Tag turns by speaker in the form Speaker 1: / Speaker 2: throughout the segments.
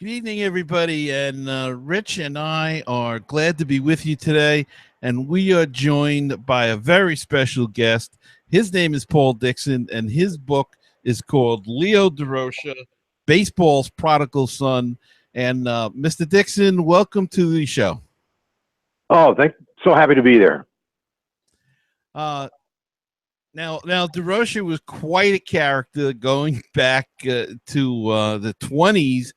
Speaker 1: Good evening, everybody. And Rich and I are glad to be with you today. And we are joined by a very special guest. His name is Paul Dickson, and his book is called Leo Durocher, Baseball's Prodigal Son. And Mr. Dickson, welcome to the show.
Speaker 2: Oh, so happy to be there.
Speaker 1: Now, Durocher was quite a character going back to the 20s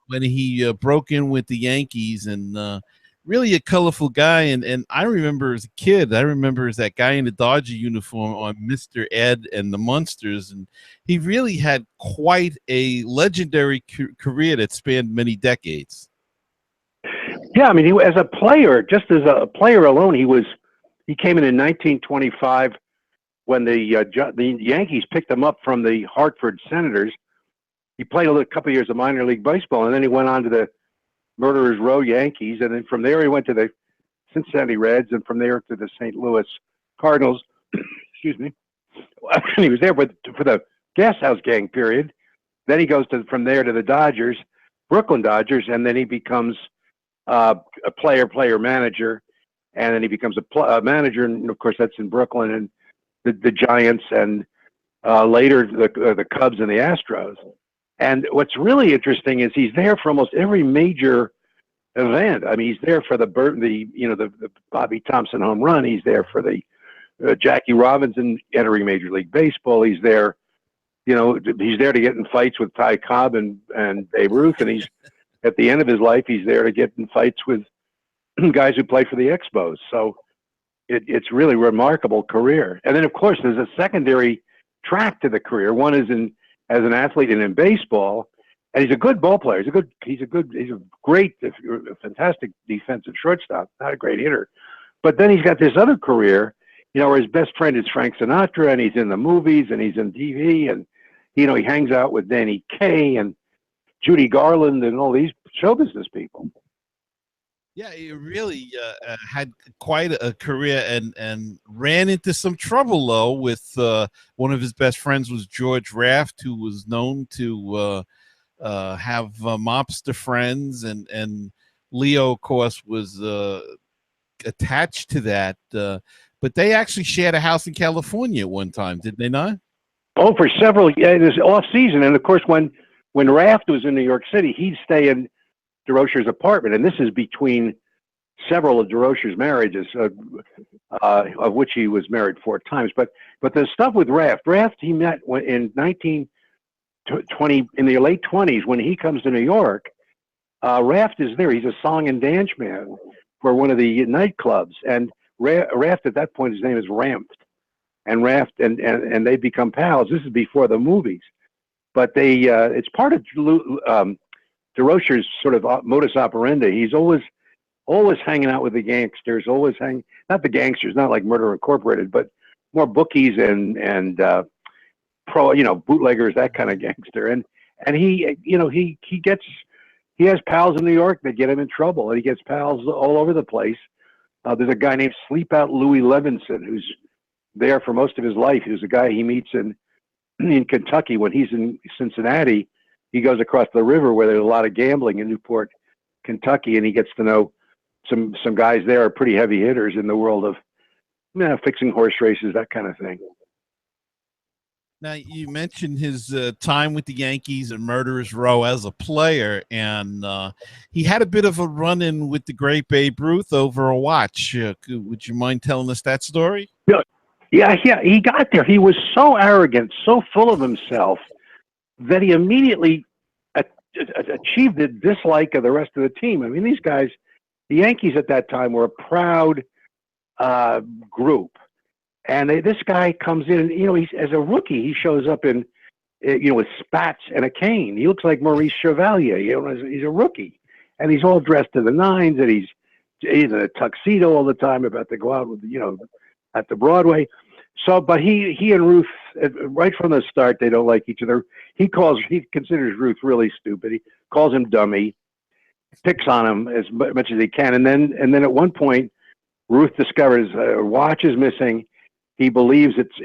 Speaker 1: when he broke in with the Yankees, and really a colorful guy. And I remember as a kid, as that guy in the Dodger uniform on Mr. Ed and the Munsters, and he really had quite a legendary career that spanned many decades.
Speaker 2: Yeah, I mean, as a player, just as a player alone, he came in 1925 when the Yankees picked him up from the Hartford Senators. He played a couple of years of minor league baseball, and then he went on to the Murderers Row Yankees, and then from there he went to the Cincinnati Reds, and from there to the St. Louis Cardinals. Excuse me. And he was there for the Gas House Gang period. Then he goes from there to the Dodgers, Brooklyn Dodgers, and then he becomes a player manager, and then he becomes a manager, and of course that's in Brooklyn and the Giants, and later the Cubs and the Astros. And what's really interesting is he's there for almost every major event. I mean, he's there for the Bobby Thompson home run. He's there for the Jackie Robinson entering Major League Baseball. He's there, he's there to get in fights with Ty Cobb and Babe Ruth. And he's at the end of his life, he's there to get in fights with guys who play for the Expos. So it's really a remarkable career. And then, of course, there's a secondary track to the career. One is as an athlete and in baseball, and he's a good ball player. He's a great, fantastic defensive shortstop. Not a great hitter, but then he's got this other career, where his best friend is Frank Sinatra, and he's in the movies, and he's in TV, and he hangs out with Danny Kaye and Judy Garland and all these show business people.
Speaker 1: Yeah, he really had quite a career and ran into some trouble, though, with one of his best friends was George Raft, who was known to have mobster friends, and Leo, of course, was attached to that. But they actually shared a house in California at one time, did they not?
Speaker 2: Oh, for several years, this off season. And, of course, when Raft was in New York City, he'd stay in Durocher's apartment, and this is between several of Durocher's marriages, of which he was married 4 times. But the stuff with Raft he met in 1920, in the late 20s, when he comes to New York. Raft is there. He's a song and dance man for one of the nightclubs, and Raft at that point, his name is Ramped, and Raft and they become pals. This is before the movies, but it's part of Durocher's sort of modus operandi. He's always hanging out with the gangsters, not the gangsters, not like Murder Incorporated, but more bookies and bootleggers, that kind of gangster. And he has pals in New York that get him in trouble, and he gets pals all over the place. There's a guy named Sleepout Louis Levinson who's there for most of his life. He was a guy he meets in Kentucky. When he's in Cincinnati, he goes across the river where there's a lot of gambling in Newport, Kentucky, and he gets to know some guys there are pretty heavy hitters in the world of fixing horse races, that kind of thing.
Speaker 1: Now, you mentioned his time with the Yankees and Murderers Row as a player, and he had a bit of a run-in with the great Babe Ruth over a watch. Would you mind telling us that story?
Speaker 2: Yeah, he got there. He was so arrogant, so full of himself, that he immediately achieved the dislike of the rest of the team. I mean, these guys, the Yankees at that time, were a proud group. And this guy comes in, he's, as a rookie, he shows up in, with spats and a cane. He looks like Maurice Chevalier, he's a rookie. And he's all dressed to the nines, and he's in a tuxedo all the time, about to go out with, at the Broadway. So, but he and Ruth, right from the start, they don't like each other. He considers Ruth really stupid. He calls him dummy, picks on him as much as he can. And then at one point, Ruth discovers a watch is missing. He believes it's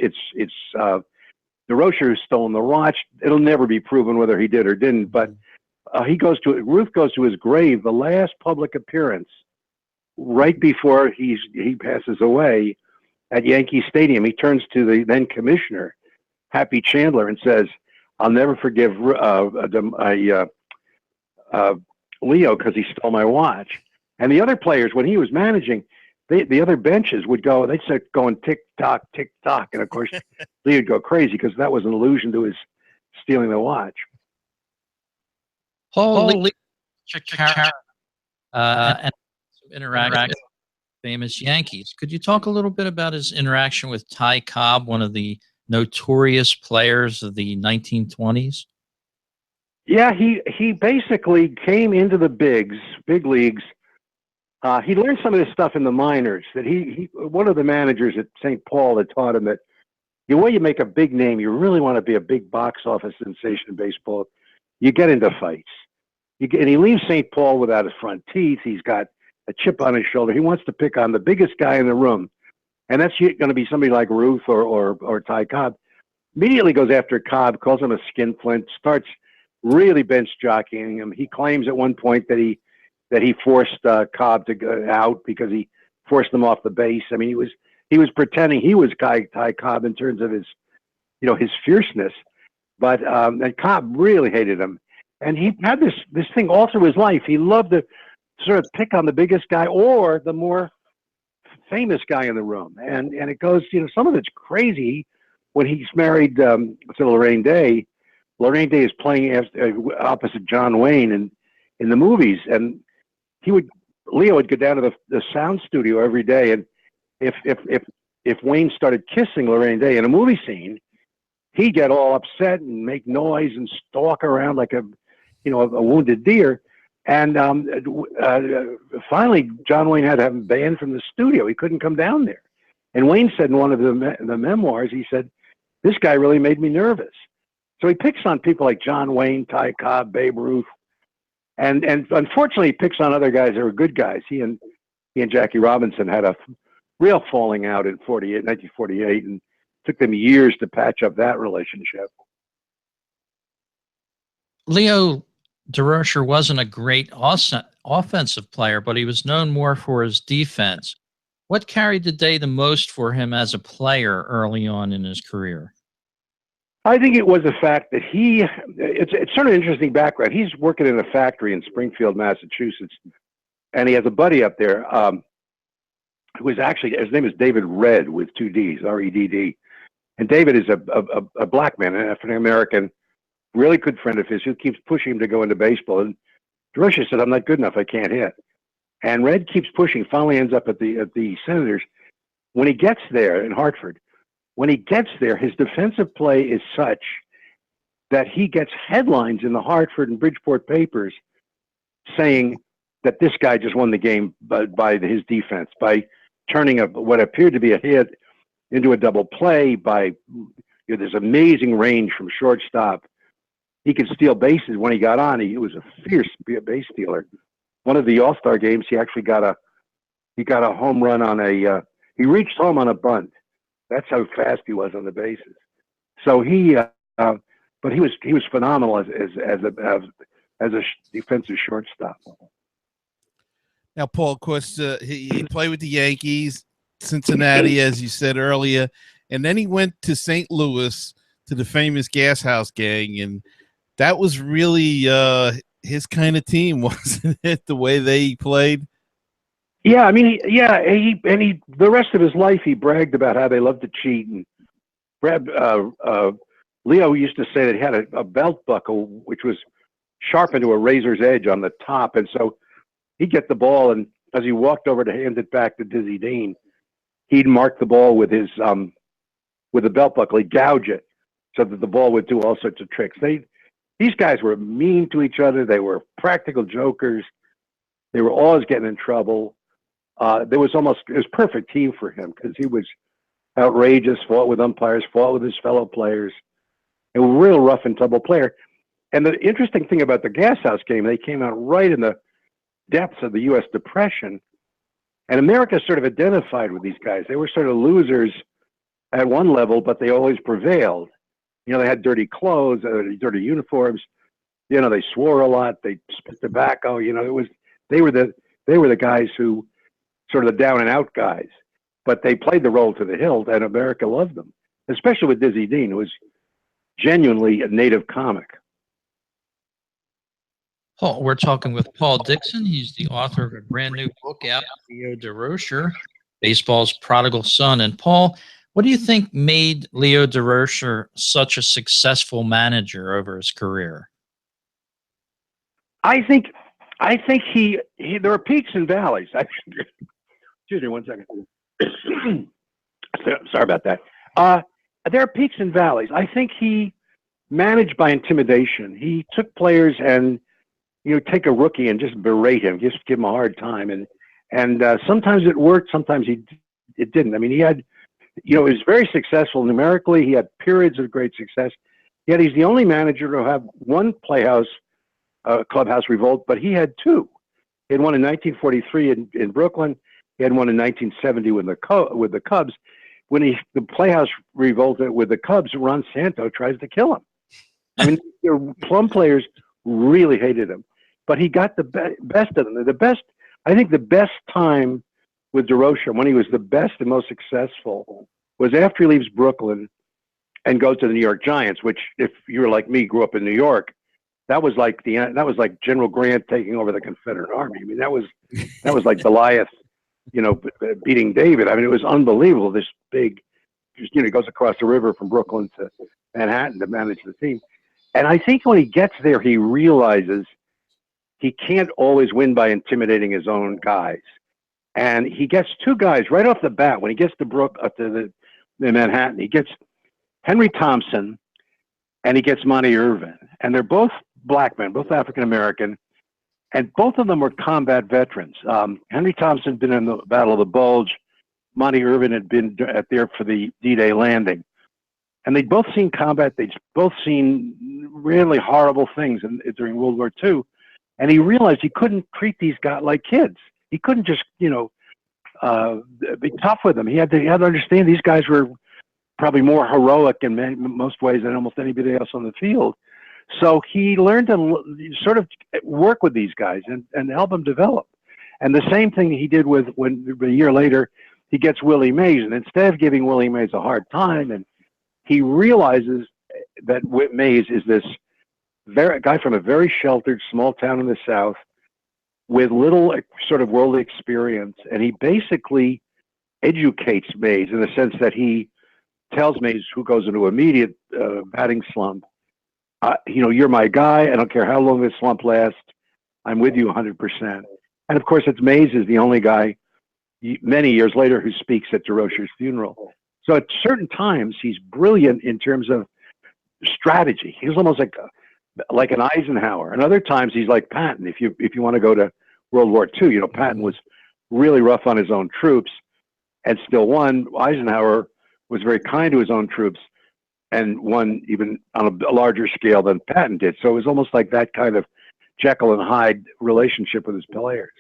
Speaker 2: Durocher who's stolen the watch. It'll never be proven whether he did or didn't, but Ruth goes to his grave, the last public appearance, right before he passes away at Yankee Stadium. He turns to the then commissioner, Happy Chandler, and says, "I'll never forgive Leo because he stole my watch." And the other players, when he was managing, the other benches would go, they'd start going tick tock, and of course Leo would go crazy because that was an allusion to his stealing the watch.
Speaker 3: Paul Lee, and interaction with famous Yankees. Could you talk a little bit about his interaction with Ty Cobb, one of the notorious players of the 1920s?
Speaker 2: Yeah, he basically came into the big leagues. He learned some of this stuff in the minors. That he one of the managers at St. Paul had taught him that the way you make a big name, you really want to be a big box office sensation in baseball. You get into fights. And he leaves St. Paul without his front teeth. He's got a chip on his shoulder. He wants to pick on the biggest guy in the room, and that's going to be somebody like Ruth or Ty Cobb. Immediately goes after Cobb, calls him a skinflint, starts really bench jockeying him. He claims at one point that he forced Cobb to go out because he forced him off the base. I mean, he was pretending he was Ty Cobb in terms of his fierceness, but and Cobb really hated him, and he had this thing all through his life. He loved to sort of pick on the biggest guy or the more famous guy in the room, and it goes, some of it's crazy. When he's married to Lorraine Day, Lorraine Day is playing opposite John Wayne in the movies, and Leo would go down to the sound studio every day, and if Wayne started kissing Lorraine Day in a movie scene, he'd get all upset and make noise and stalk around like a wounded deer. And finally, John Wayne had to have him banned from the studio. He couldn't come down there. And Wayne said in one of the memoirs, he said, "This guy really made me nervous." So he picks on people like John Wayne, Ty Cobb, Babe Ruth, and unfortunately, he picks on other guys that were good guys. He and Jackie Robinson had a real falling out in 1948, and took them years to patch up that relationship.
Speaker 3: Leo Durocher wasn't a great offensive player, but he was known more for his defense. What carried the day the most for him as a player early on in his career?
Speaker 2: I think it was the fact that it's sort of an interesting background. He's working in a factory in Springfield, Massachusetts, and he has a buddy up there who is actually, his name is David Redd with two D's, R-E-D-D. And David is a black man, an African-American, really good friend of his who keeps pushing him to go into baseball. And Durocher said, "I'm not good enough. I can't hit." And Red keeps pushing, finally ends up at the Senators. When he gets there in Hartford, his defensive play is such that he gets headlines in the Hartford and Bridgeport papers saying that this guy just won the game by his defense, by turning what appeared to be a hit into a double play, by this amazing range from shortstop. He could steal bases when he got on. He was a fierce base stealer. One of the All-Star games, he actually got a home run on he reached home on a bunt. That's how fast he was on the bases. So but he was phenomenal as a defensive shortstop.
Speaker 1: Now, Paul, of course, he played with the Yankees, Cincinnati, as you said earlier, and then he went to St. Louis to the famous Gas House Gang, and that was really his kind of team, wasn't it? The way they played.
Speaker 2: Yeah, I mean, he the rest of his life he bragged about how they loved to cheat. And Leo used to say that he had a belt buckle which was sharpened to a razor's edge on the top, and so he'd get the ball, and as he walked over to hand it back to Dizzy Dean, he'd mark the ball with his with a belt buckle. He'd gouge it so that the ball would do all sorts of tricks. These guys were mean to each other. They were practical jokers. They were always getting in trouble. It was perfect team for him because he was outrageous, fought with umpires, fought with his fellow players, a real rough and tumble player. And the interesting thing about the Gas House game, they came out right in the depths of the U.S. Depression, and America sort of identified with these guys. They were sort of losers at one level, but they always prevailed. They had dirty clothes, dirty uniforms. You know, they swore a lot. They spit tobacco. You know, they were the guys who sort of the down and out guys, but they played the role to the hilt, and America loved them, especially with Dizzy Dean, who was genuinely a native comic.
Speaker 3: Paul, we're talking with Paul Dickson. He's the author of a brand new book out, Leo Durocher, Baseball's Prodigal Son. And Paul, what do you think made Leo Durocher such a successful manager over his career?
Speaker 2: I think he there are peaks and valleys. Excuse me one second. Sorry about that. There are peaks and valleys. I think he managed by intimidation. He took players and, you know, take a rookie and just berate him, just give him a hard time. And sometimes it worked, sometimes it didn't. I mean, he had, you know, he was very successful numerically. He had periods of great success. Yet he's the only manager to have one clubhouse revolt, but he had two. He had one in 1943 in Brooklyn. He had one in 1970 with the Cubs. When the Playhouse revolted with the Cubs, Ron Santo tries to kill him. I mean, the Plum players really hated him, but he got the best of them. I think the best time with Durocher, when he was the best and most successful, was after he leaves Brooklyn and goes to the New York Giants, which, if you were like me, grew up in New York, that was like General Grant taking over the Confederate Army. I mean, that was like Goliath, you know, beating David. I mean, it was unbelievable. This big, you know, goes across the river from Brooklyn to Manhattan to manage the team. And I think when he gets there, he realizes he can't always win by intimidating his own guys. And he gets two guys right off the bat. When he gets to the Manhattan, he gets Henry Thompson and he gets Monty Irvin. And they're both black men, both African-American, and both of them were combat veterans. Henry Thompson had been in the Battle of the Bulge. Monty Irvin had been there for the D-Day landing. And they'd both seen combat. They'd both seen really horrible things during World War II. And he realized he couldn't treat these guys like kids. He couldn't just, you know, be tough with them. He had to understand these guys were probably more heroic in most ways than almost anybody else on the field. So he learned to sort of work with these guys and help them develop. And the same thing he did when a year later he gets Willie Mays. And instead of giving Willie Mays a hard time, and he realizes that Mays is this guy from a very sheltered small town in the South with little sort of world experience. And he basically educates Mays in the sense that he tells Mays, who goes into immediate batting slump, you know, you're my guy. I don't care how long this slump lasts. I'm with you 100%. And of course, Mays is the only guy many years later who speaks at Durocher's funeral. So at certain times, he's brilliant in terms of strategy. He's almost like an Eisenhower. And other times, he's like Patton. If you want to go to World War II, you know, Patton was really rough on his own troops and still won. Eisenhower was very kind to his own troops and won even on a larger scale than Patton did. So it was almost like that kind of Jekyll and Hyde relationship with his players.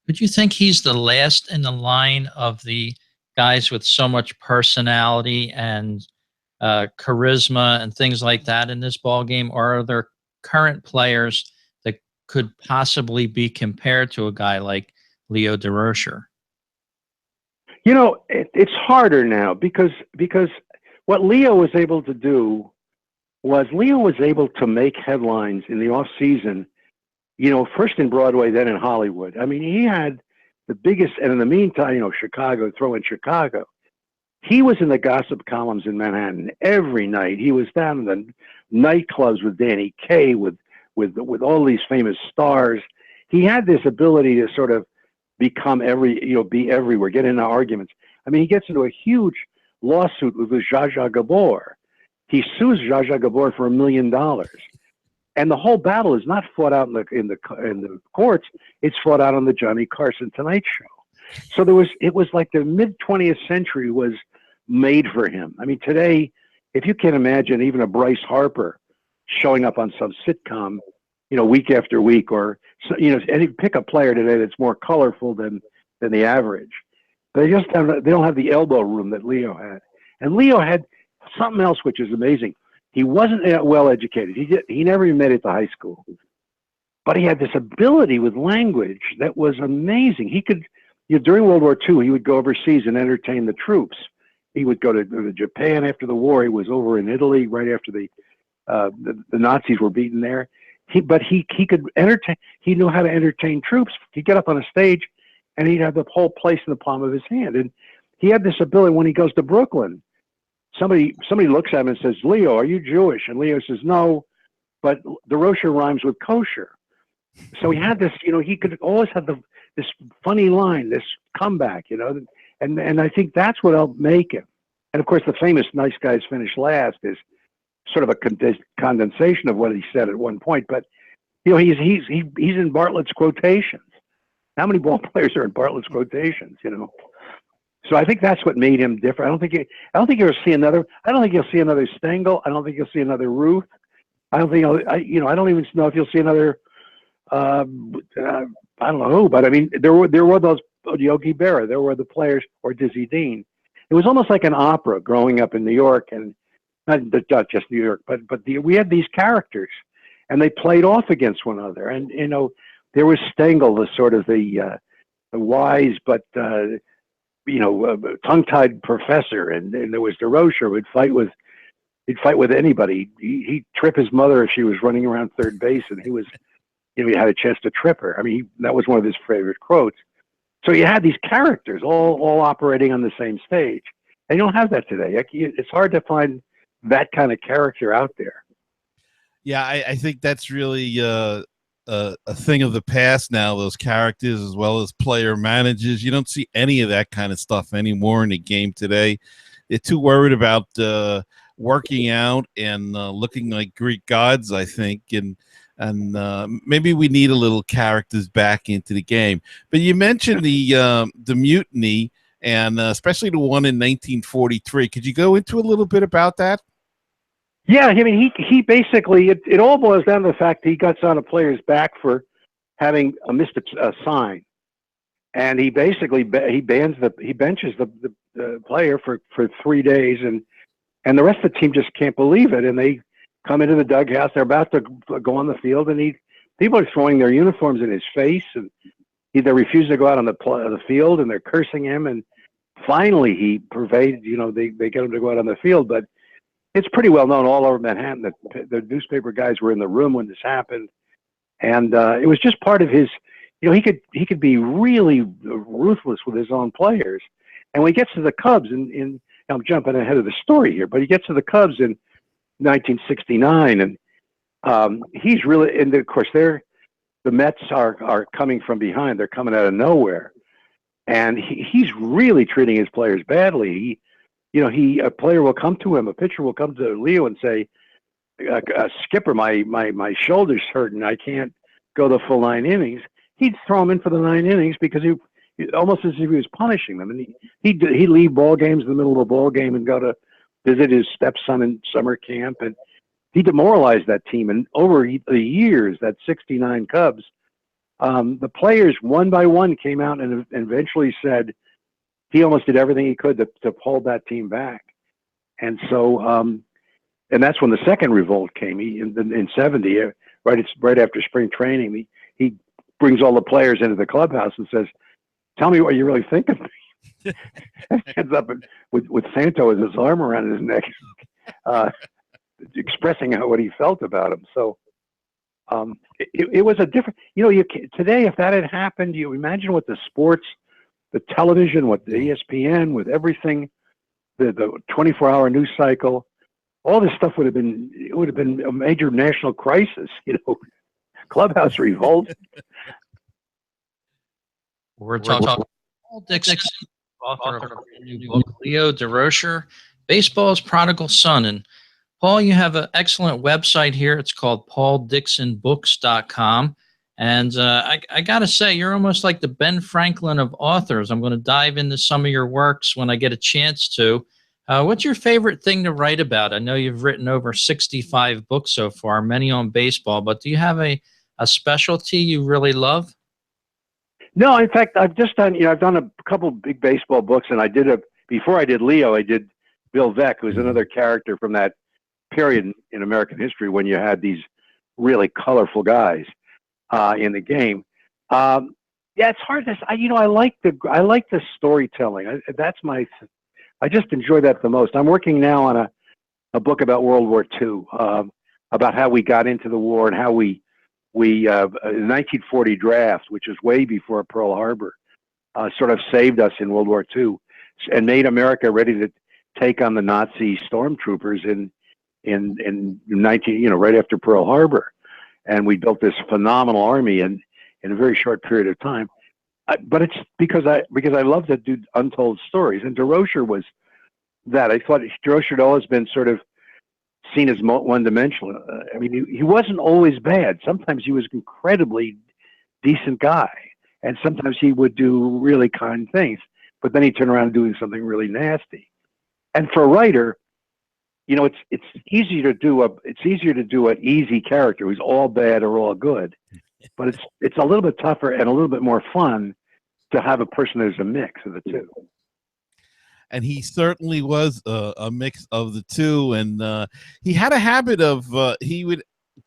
Speaker 3: Would you think he's the last in the line of the guys with so much personality and charisma and things like that in this ball game, or are there current players that could possibly be compared to a guy like Leo Durocher?
Speaker 2: You know, it's harder now because what Leo was able to do was Leo was able to make headlines in the off season, you know, first in Broadway, then in Hollywood. I mean, he had the biggest, and in the meantime, you know, Chicago, throw in Chicago. He was in the gossip columns in Manhattan every night. He was down in the nightclubs with Danny Kaye, with all these famous stars. He had this ability to sort of become be everywhere, get into arguments. I mean, he gets into a huge lawsuit with Zsa Zsa Gabor. He sues Zsa Zsa Gabor for $1 million. And the whole battle is not fought out in the courts. It's fought out on the Johnny Carson Tonight Show. So it was like the mid 20th century was made for him. I mean, today, if you can imagine even a Bryce Harper showing up on some sitcom, you know, week after week, or, you know, any pick a player today that's more colorful than the average. They don't have the elbow room that Leo had. And Leo had something else which is amazing. He wasn't well educated. He never even made it to high school, but he had this ability with language that was amazing. He could, during World War II, he would go overseas and entertain the troops. He would go to Japan after the war. He was over in Italy right after the Nazis were beaten there. But he could entertain. He knew how to entertain troops. He'd get up on a stage, and he'd have the whole place in the palm of his hand. And he had this ability when he goes to Brooklyn. Somebody looks at him and says, "Leo, are you Jewish?" And Leo says, "No, but Durocher rhymes with kosher." So he had this, he could always have this funny line, this comeback, and I think that's what helped make him. And of course, the famous "nice guys finish last" is sort of a condensation of what he said at one point. But he's in Bartlett's quotations. How many ball players are in Bartlett's quotations? So I think that's what made him different. I don't think you'll see another. I don't think you'll see another Stengel. I don't think you'll see another Ruth. I don't think I don't even know if you'll see another. I don't know who, but I mean, there were those Yogi Berra. There were the players, or Dizzy Dean. It was almost like an opera growing up in New York, and not just New York, but we had these characters, and they played off against one another. And there was Stengel, the sort of the wise but tongue-tied professor, and there was Durocher who'd fight with anybody. He'd trip his mother if she was running around third base, and he was, he had a chance to trip her. I mean, that was one of his favorite quotes. So you had these characters all operating on the same stage, and you don't have that today. It's hard to find that kind of character out there.
Speaker 1: Yeah, I think that's really a thing of the past now, those characters as well as player managers. You don't see any of that kind of stuff anymore in the game today. They're too worried about working out and looking like Greek gods, I think, and maybe we need a little characters back into the game. But you mentioned the mutiny, and especially the one in 1943. Could you go into a little bit about that?
Speaker 2: Yeah, I mean, he basically, it all boils down to the fact that he got on a player's back for having missed a sign, and he basically he benches the player for 3 days, and the rest of the team just can't believe it, and they come into the dugout. They're about to go on the field, and people are throwing their uniforms in his face, and they refuse to go out on the field, and they're cursing him, and finally he pervades. They get him to go out on the field, but it's pretty well known all over Manhattan that the newspaper guys were in the room when this happened, and it was just part of his. He could be really ruthless with his own players, and when he gets to the Cubs, and I'm jumping ahead of the story here, but he gets to the Cubs in 1969, and he's really, and of course the Mets are coming from behind. They're coming out of nowhere, and he's really treating his players badly. A player will come to him, a pitcher will come to Leo and say, "Skipper, my shoulder's hurting. I can't go the full 9 innings." He'd throw him in for the 9 innings because he almost as if he was punishing them, and he'd leave ball games in the middle of a ball game and go to visit his stepson in summer camp, and he demoralized that team. And over the years, that 69 Cubs, the players one by one came out and eventually said he almost did everything he could to hold that team back. And so, and that's when the second revolt came. In 70, right after spring training, he brings all the players into the clubhouse and says, "Tell me what you really think of me." Ends up with Santo with his arm around his neck, expressing what he felt about him. So it was a different, today, if that had happened, you imagine what the sports, the television, what the ESPN, with everything, the 24-hour news cycle, all this stuff would have been a major national crisis, clubhouse revolt.
Speaker 3: We're talking about Paul Dickson, author of a new book, Leo Durocher, Baseball's Prodigal Son. And Paul, you have an excellent website here. It's called pauldicksonbooks.com. And I got to say, you're almost like the Ben Franklin of authors. I'm going to dive into some of your works when I get a chance to. What's your favorite thing to write about? I know you've written over 65 books so far, many on baseball, but do you have a specialty you really love?
Speaker 2: No, in fact, I've just done, I've done a couple big baseball books, and before I did Leo, I did Bill Veeck, who's another character from that period in American history when you had these really colorful guys in the game. Yeah, it's hard to. I like the storytelling. I just enjoy that the most. I'm working now on a book about World War II, about how we got into the war and how we the 1940 draft, which is way before Pearl Harbor, sort of saved us in World War II and made America ready to take on the Nazi stormtroopers in 19, right after Pearl Harbor. And we built this phenomenal army in a very short period of time. But it's because I love to do untold stories. And Durocher was that. I thought Durocher had always been sort of seen as one-dimensional. I mean, he wasn't always bad. Sometimes he was an incredibly decent guy. And sometimes he would do really kind things. But then he'd turn around doing something really nasty. And for a writer, it's easier to do an easy character who's all bad or all good, but it's a little bit tougher and a little bit more fun to have a person who's a mix of the two.
Speaker 1: And he certainly was a mix of the two. And he had a habit of he would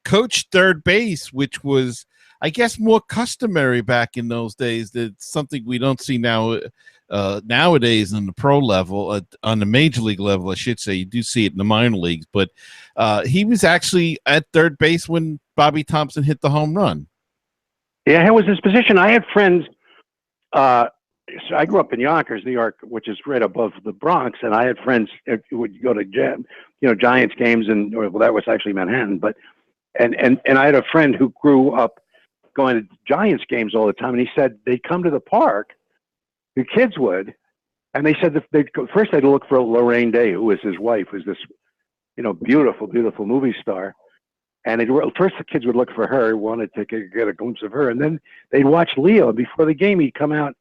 Speaker 1: coach third base, which was, I guess, more customary back in those days. That's something we don't see nowadays in the pro level, on the major league level, I should say. You do see it in the minor leagues, but he was actually at third base when Bobby Thompson hit the home run.
Speaker 2: Yeah, that was his position. I had friends. So I grew up in Yonkers, New York, which is right above the Bronx, and I had friends who would go to Giants games, that was actually Manhattan, but and I had a friend who grew up going to Giants games all the time, and he said they'd come to the park. The kids would, and they said that first they'd look for Lorraine Day, who was his wife, who's this, beautiful, beautiful movie star. And first the kids would look for her, wanted to get a glimpse of her, and then they'd watch Leo. And before the game, he'd come out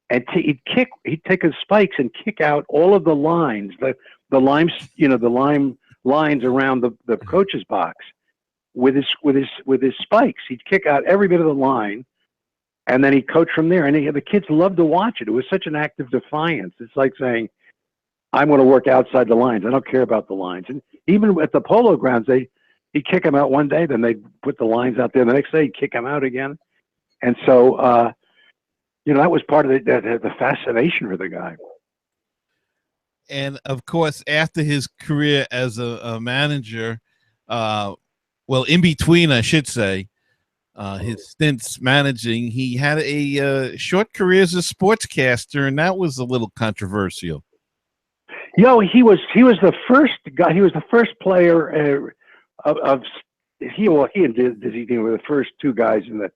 Speaker 2: and he'd take his spikes and kick out all of the lines, the lime lines around the coach's box with his spikes. He'd kick out every bit of the line. And then he coached from there, and the kids loved to watch it. It was such an act of defiance. It's like saying, I'm going to work outside the lines. I don't care about the lines. And even at the Polo Grounds, he'd kick them out one day, then they'd put the lines out there. The next day, he'd kick them out again. And so, that was part of the fascination for the guy.
Speaker 1: And, of course, after his career as a manager, in between, I should say, his stints managing, he had a short career as a sportscaster, and that was a little controversial.
Speaker 2: He was the first guy. He was the first player he and Dizzy Dean were the first two guys in the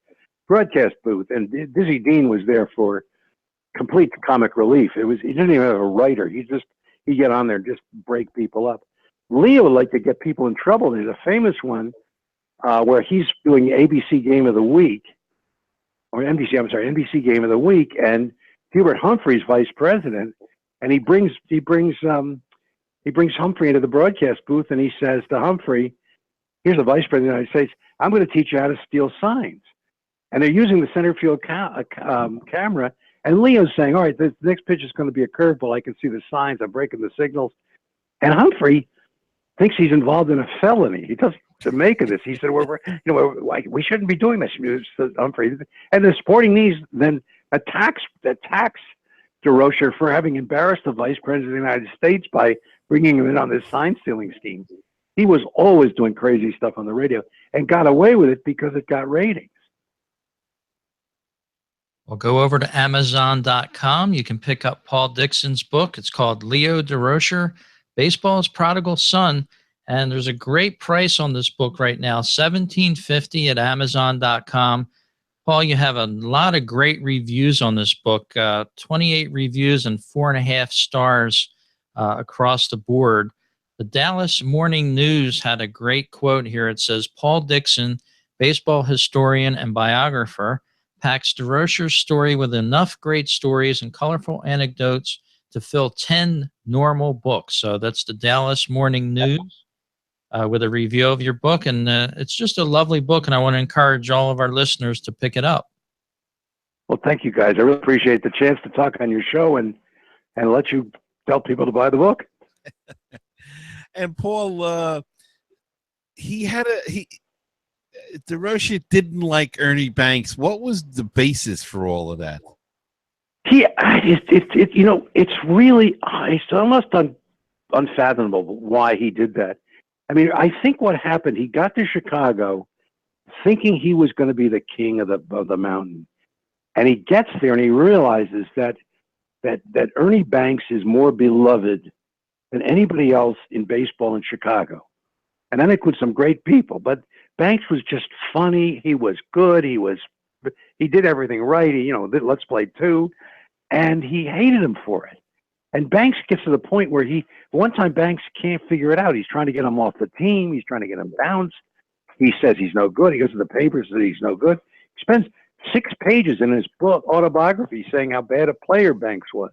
Speaker 2: broadcast booth, and Dizzy Dean was there for complete comic relief. He didn't even have a writer. He'd get on there and just break people up. Leo liked to get people in trouble. There's a famous one where he's doing ABC Game of the Week, or NBC Game of the Week, and Hubert Humphrey's vice president, and he brings Humphrey into the broadcast booth, and he says to Humphrey, "Here's the vice president of the United States. I'm going to teach you how to steal signs." And they're using the center field camera, and Leo's saying, "All right, the next pitch is going to be a curveball. I can see the signs. I'm breaking the signals." And Humphrey thinks he's involved in a felony. He doesn't to make of this. He said, we shouldn't be doing this, Humphrey. And the Sporting News then attacks Durocher for having embarrassed the vice president of the United States by bringing him in on this sign stealing scheme. He was always doing crazy stuff on the radio and got away with it because it got ratings.
Speaker 3: Well, go over to Amazon.com. You can pick up Paul Dickson's book. It's called Leo Durocher, Baseball's Prodigal Son. And there's a great price on this book right now, $17.50 at Amazon.com. Paul, you have a lot of great reviews on this book, 28 reviews and 4.5 stars across the board. The Dallas Morning News had a great quote here. It says, Paul Dickson, baseball historian and biographer, packs Durocher's story with enough great stories and colorful anecdotes to fill 10 normal books. So that's the Dallas Morning News with a review of your book. And it's just a lovely book, and I want to encourage all of our listeners to pick it up.
Speaker 2: Well, thank you, guys. I really appreciate the chance to talk on your show and let you tell people to buy the book.
Speaker 1: And Paul, Durocher didn't like Ernie Banks. What was the basis for all of that?
Speaker 2: It's really, it's almost unfathomable why he did that. I mean, I think what happened, he got to Chicago thinking he was going to be the king of the mountain. And he gets there and he realizes that Ernie Banks is more beloved than anybody else in baseball in Chicago. And that includes some great people. But Banks was just funny. He was good. He did everything right. Let's play two. And he hated him for it. And Banks gets to the point where one time Banks can't figure it out. He's trying to get him off the team. He's trying to get him bounced. He says he's no good. He goes to the papers that he's no good. He spends 6 pages in his book, autobiography, saying how bad a player Banks was.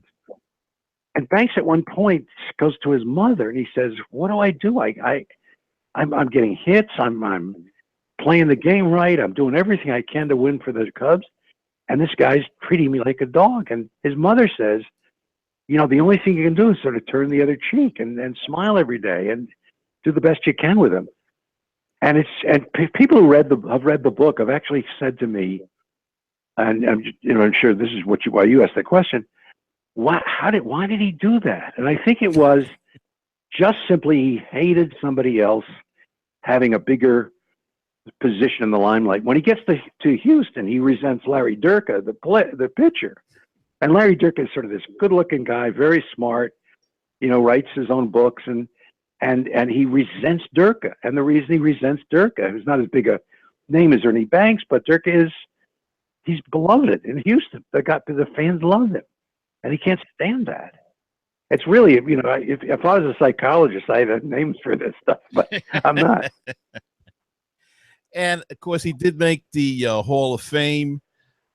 Speaker 2: And Banks at one point goes to his mother and he says, "What do I do? I'm getting hits. I'm playing the game right. I'm doing everything I can to win for the Cubs. And this guy's treating me like a dog." And his mother says, the only thing you can do is sort of turn the other cheek and smile every day and do the best you can with him. And people who have read the book have actually said to me, and I'm sure this is why you asked the question. Why did he do that? And I think it was just simply he hated somebody else having a bigger position in the limelight. When he gets to Houston, he resents Larry Durka, the pitcher. And Larry Durka is sort of this good-looking guy, very smart, writes his own books, and he resents Durka. And the reason he resents Durka, who's not as big a name as Ernie Banks, but Durka he's beloved in Houston. The fans love him, and he can't stand that. It's really, if I was a psychologist, I'd have names for this stuff, but I'm not.
Speaker 1: And of course, he did make the Hall of Fame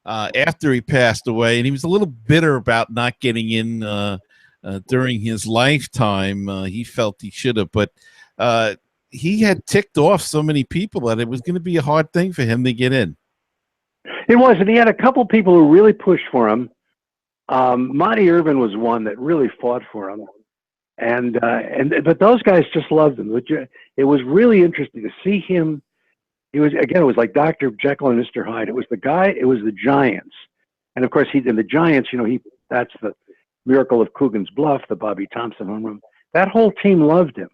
Speaker 1: after he passed away, and he was a little bitter about not getting in during his lifetime. He felt he should have, but he had ticked off so many people that it was going to be a hard thing for him to get in.
Speaker 2: It was, and he had a couple people who really pushed for him. Monty Irvin was one that really fought for him, but those guys just loved him. It was really interesting to see him. It was like Dr. Jekyll and Mr. Hyde. It was the Giants. And of course, in the Giants, that's the miracle of Coogan's Bluff, the Bobby Thompson home run. That whole team loved him.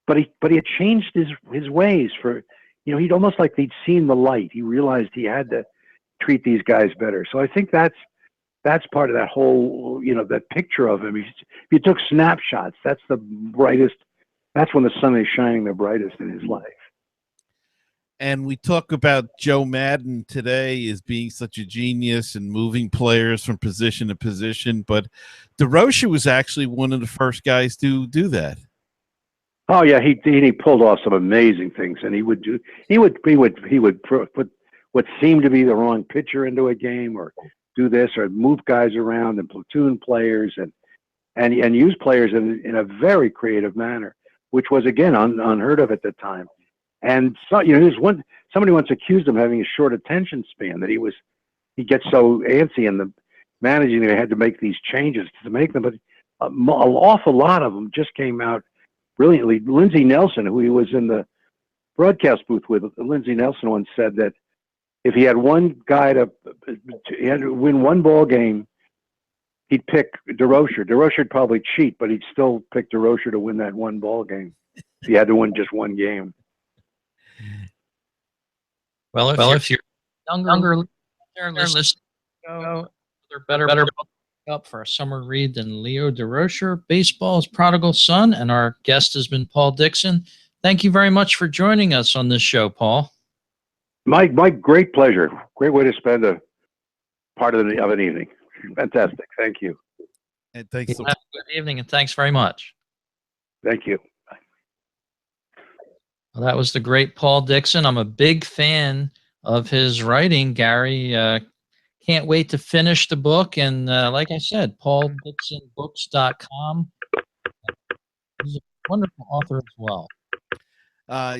Speaker 2: But he had changed his ways he'd almost like he'd seen the light. He realized he had to treat these guys better. So I think that's part of that whole, that picture of him. If you took snapshots, that's the brightest. That's when the sun is shining the brightest in his life.
Speaker 1: And we talk about Joe Madden today as being such a genius and moving players from position to position, but Durocher was actually one of the first guys to do that.
Speaker 2: Oh yeah, he pulled off some amazing things, and he would put what seemed to be the wrong pitcher into a game, or do this, or move guys around and platoon players, and use players in a very creative manner, which was again unheard of at the time. And so, somebody once accused him of having a short attention span, that he gets so antsy in the managing that he had to make these changes to make them. But an awful lot of them just came out brilliantly. Lindsey Nelson, who he was in the broadcast booth with, Lindsey Nelson once said that if he had one guy he had to win one ball game, he'd pick Durocher. Durocher'd probably cheat, but he'd still pick Durocher to win that one ball game. If he had to win just one game.
Speaker 3: Well, if you're younger listening, they're better up for a summer read than Leo Durocher, Baseball's Prodigal Son, and our guest has been Paul Dickson. Thank you very much for joining us on this show, Paul.
Speaker 2: My great pleasure. Great way to spend a part of an evening. Fantastic. Thank you.
Speaker 1: And thanks.
Speaker 3: Have a good evening, and thanks very much.
Speaker 2: Thank you.
Speaker 3: Well, that was the great Paul Dickson. I'm a big fan of his writing, Gary. Can't wait to finish the book. And like I said, PaulDicksonBooks.com. He's a wonderful author as well.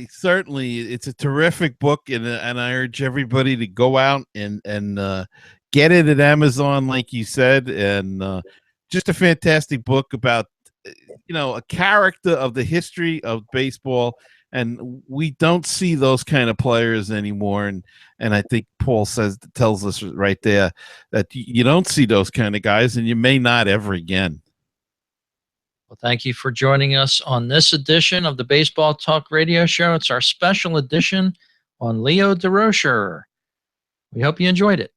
Speaker 1: Certainly, it's a terrific book, and I urge everybody to go out and get it at Amazon, like you said, and just a fantastic book about a character of the history of baseball and we don't see those kind of players anymore. And I think Paul tells us right there that you don't see those kind of guys, and you may not ever again.
Speaker 3: Well, thank you for joining us on this edition of the Baseball Talk Radio Show. It's our special edition on Leo Durocher. We hope you enjoyed it.